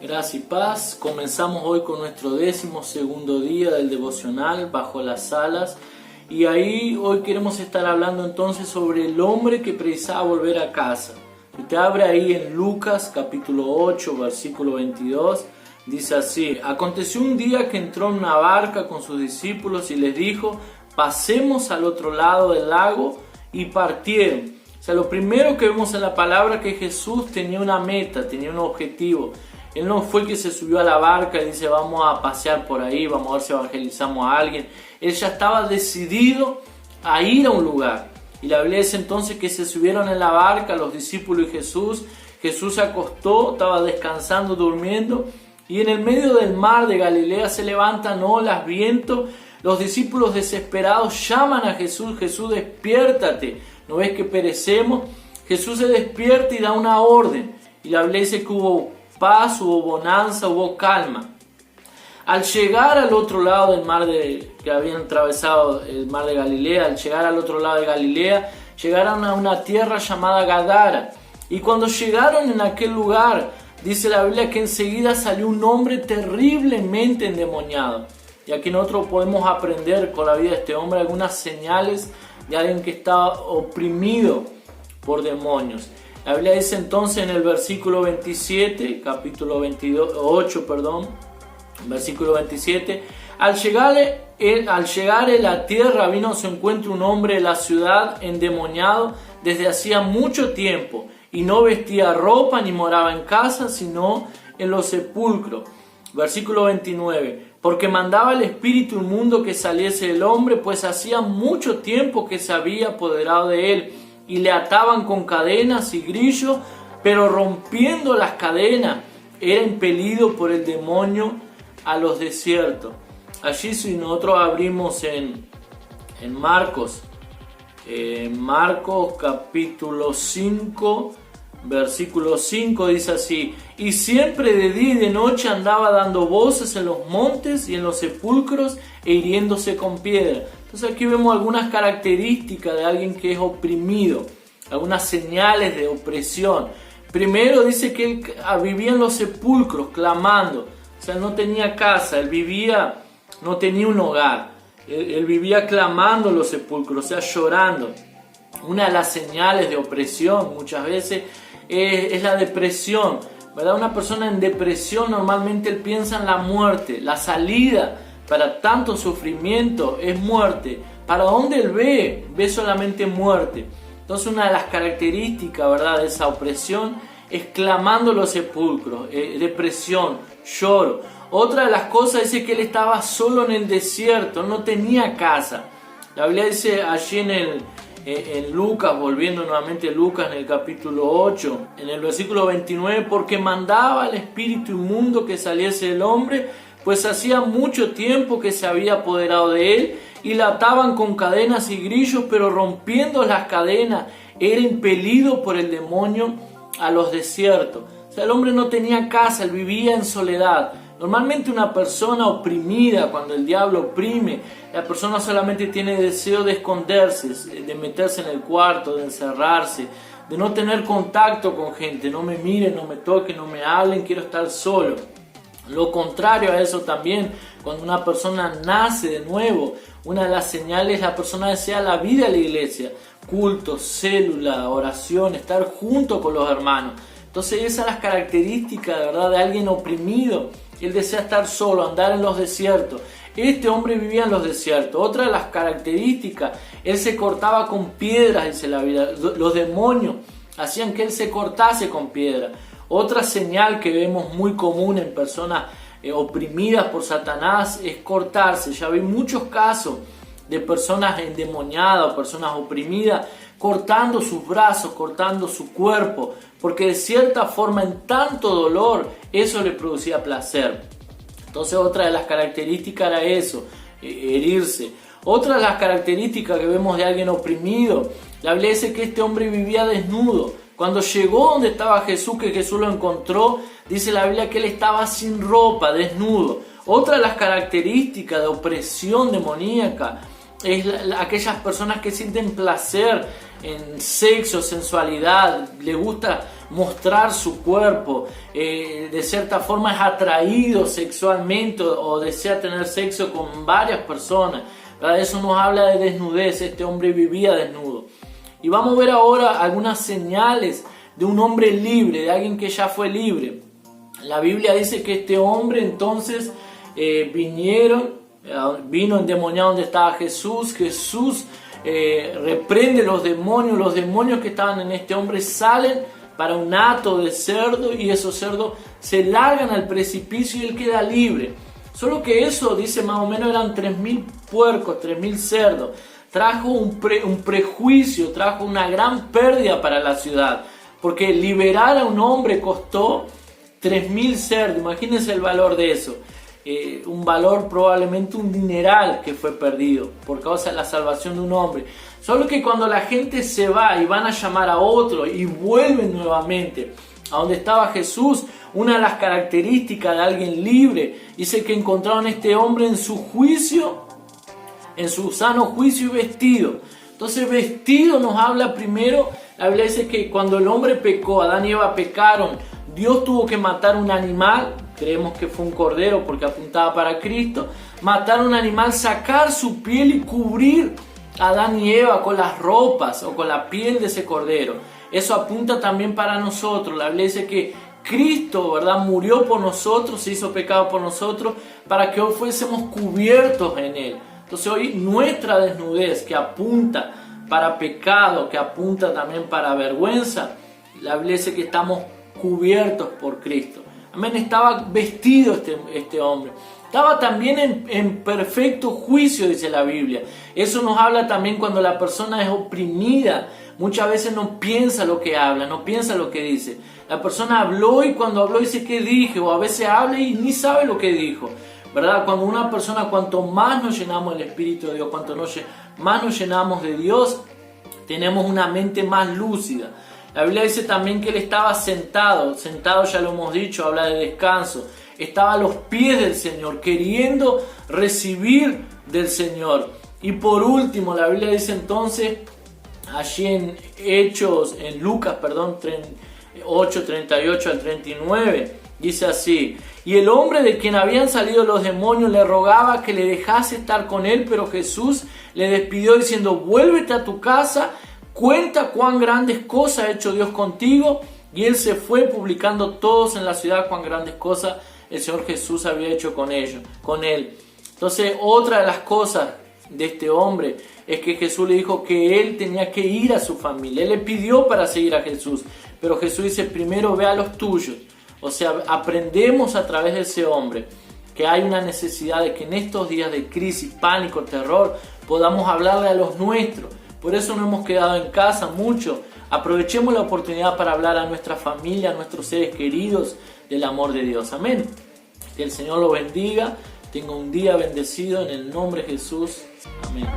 Gracia y paz. Comenzamos hoy con nuestro 12º día del devocional Bajo las Alas. Y ahí hoy queremos estar hablando entonces sobre el hombre que precisaba volver a casa. Usted abre ahí en Lucas capítulo 8 versículo 22. Dice así: aconteció un día que entró en una barca con sus discípulos y les dijo: pasemos al otro lado del lago, y partieron. O sea, lo primero que vemos en la palabra es que Jesús tenía una meta, tenía un objetivo. Él no fue que se subió a la barca y dice: vamos a pasear por ahí, vamos a ver si evangelizamos a alguien. Él ya estaba decidido a ir a un lugar. Y la Biblia dice entonces que se subieron en la barca los discípulos y Jesús. Jesús se acostó, estaba descansando, durmiendo. Y en el medio del mar de Galilea se levantan olas, viento. Los discípulos desesperados llaman a Jesús: Jesús, despiértate, ¿no ves que perecemos? Jesús se despierta y da una orden. Y la Biblia dice que hubo paz, hubo bonanza, hubo calma. Al llegar al otro lado del mar que habían atravesado el mar de Galilea, al llegar al otro lado de Galilea, llegaron a una tierra llamada Gadara. Y cuando llegaron en aquel lugar, dice la Biblia que enseguida salió un hombre terriblemente endemoniado. Y aquí nosotros podemos aprender con la vida de este hombre algunas señales de alguien que estaba oprimido por demonios. La Biblia dice entonces en el versículo 27, capítulo 8, versículo 27, al llegar a la tierra vino a su encuentro un hombre de la ciudad endemoniado desde hacía mucho tiempo, y no vestía ropa ni moraba en casa, sino en los sepulcros. Versículo 29, porque mandaba el espíritu inmundo que saliese del hombre, pues hacía mucho tiempo que se había apoderado de él, y le ataban con cadenas y grillos, pero rompiendo las cadenas era impelido por el demonio a los desiertos. Allí, si nosotros abrimos en Marcos, Marcos capítulo 5, versículo 5, dice así: y siempre de día y de noche andaba dando voces en los montes y en los sepulcros e hiriéndose con piedra. Entonces aquí vemos algunas características de alguien que es oprimido, algunas señales de opresión. Primero dice que él vivía en los sepulcros clamando, o sea, no tenía casa, no tenía un hogar, él vivía clamando en los sepulcros, o sea, llorando. Una de las señales de opresión muchas veces es la depresión, ¿verdad? Una persona en depresión normalmente él piensa en la muerte, la salida para tanto sufrimiento es muerte. ¿Para dónde él ve? Ve solamente muerte. Entonces una de las características, ¿verdad?, de esa opresión es clamando los sepulcros, depresión, lloro. Otra de las cosas dice que él estaba solo en el desierto, no tenía casa. La Biblia dice allí en Lucas, volviendo nuevamente a Lucas en el capítulo 8, en el versículo 29, porque mandaba al espíritu inmundo que saliese del hombre, pues hacía mucho tiempo que se había apoderado de él, y la ataban con cadenas y grillos, pero rompiendo las cadenas era impelido por el demonio a los desiertos. O sea, el hombre no tenía casa, él vivía en soledad. Normalmente una persona oprimida, cuando el diablo oprime, la persona solamente tiene deseo de esconderse, de meterse en el cuarto, de encerrarse, de no tener contacto con gente. No me miren, no me toquen, no me hablen, quiero estar solo. Lo contrario a eso también, cuando una persona nace de nuevo, una de las señales es la persona desea la vida de la iglesia, cultos, célula, oración, estar junto con los hermanos. Entonces esas son las características, ¿verdad?, de alguien oprimido. Él desea estar solo, andar en los desiertos. Este hombre vivía en los desiertos. Otra de las características, él se cortaba con piedras, dice la Biblia. Los demonios hacían que él se cortase con piedras. Otra señal que vemos muy común en personas oprimidas por Satanás es cortarse. Ya vi muchos casos de personas endemoniadas o personas oprimidas cortando sus brazos, cortando su cuerpo, porque de cierta forma en tanto dolor eso le producía placer. Entonces otra de las características era eso, herirse. Otra de las características que vemos de alguien oprimido, la Biblia dice que este hombre vivía desnudo. Cuando llegó donde estaba Jesús, que Jesús lo encontró, dice la Biblia que él estaba sin ropa, desnudo. Otra de las características de opresión demoníaca es aquellas personas que sienten placer en sexo, sensualidad, les gusta mostrar su cuerpo, de cierta forma es atraído sexualmente o desea tener sexo con varias personas, ¿verdad? Eso nos habla de desnudez. Este hombre vivía desnudo. Y vamos a ver ahora algunas señales de un hombre libre, de alguien que ya fue libre. La Biblia dice que este hombre entonces vino endemoniado donde estaba Jesús. Jesús reprende los demonios que estaban en este hombre salen para un hato de cerdo y esos cerdos se largan al precipicio y él queda libre. Solo que eso, dice, más o menos eran 3.000 puercos, 3.000 cerdos. Trajo un prejuicio, trajo una gran pérdida para la ciudad, porque liberar a un hombre costó 3.000 cerdos. Imagínense el valor de eso. Un valor, probablemente un dineral que fue perdido por causa de la salvación de un hombre. Solo que cuando la gente se va y van a llamar a otro y vuelven nuevamente a donde estaba Jesús, una de las características de alguien libre, dice que encontraron a este hombre en su juicio, en su sano juicio y vestido. Entonces vestido nos habla primero, la Biblia dice que cuando el hombre pecó, Adán y Eva pecaron, Dios tuvo que matar un animal, creemos que fue un cordero porque apuntaba para Cristo, matar un animal, sacar su piel y cubrir a Adán y Eva con las ropas o con la piel de ese cordero. Eso apunta también para nosotros. La Biblia dice que Cristo, ¿verdad?, murió por nosotros, se hizo pecado por nosotros para que hoy fuésemos cubiertos en Él. Entonces hoy nuestra desnudez que apunta para pecado, que apunta también para vergüenza, la Biblia dice que estamos cubiertos por Cristo. Amén. Estaba vestido este hombre. Estaba también en perfecto juicio, dice la Biblia. Eso nos habla también cuando la persona es oprimida. Muchas veces no piensa lo que habla, no piensa lo que dice. La persona habló y cuando habló dice ¿qué dije? O a veces habla y ni sabe lo que dijo, ¿verdad? Cuando una persona, cuanto más nos llenamos del Espíritu de Dios, cuanto más nos llenamos de Dios, tenemos una mente más lúcida. La Biblia dice también que él estaba sentado ya lo hemos dicho, habla de descanso. Estaba a los pies del Señor, queriendo recibir del Señor. Y por último, la Biblia dice entonces, allí en Lucas 8, 38 al 39, dice así: y el hombre de quien habían salido los demonios le rogaba que le dejase estar con él, pero Jesús le despidió diciendo: vuélvete a tu casa, cuenta cuán grandes cosas ha hecho Dios contigo. Y él se fue publicando todos en la ciudad cuán grandes cosas el Señor Jesús había hecho con él. Entonces, otra de las cosas de este hombre es que Jesús le dijo que él tenía que ir a su familia. Él le pidió para seguir a Jesús, pero Jesús dice: primero ve a los tuyos. O sea, aprendemos a través de ese hombre que hay una necesidad de que en estos días de crisis, pánico, terror, podamos hablarle a los nuestros. Por eso no hemos quedado en casa mucho. Aprovechemos la oportunidad para hablar a nuestra familia, a nuestros seres queridos, del amor de Dios. Amén. Que el Señor lo bendiga. Tenga un día bendecido en el nombre de Jesús. Amén.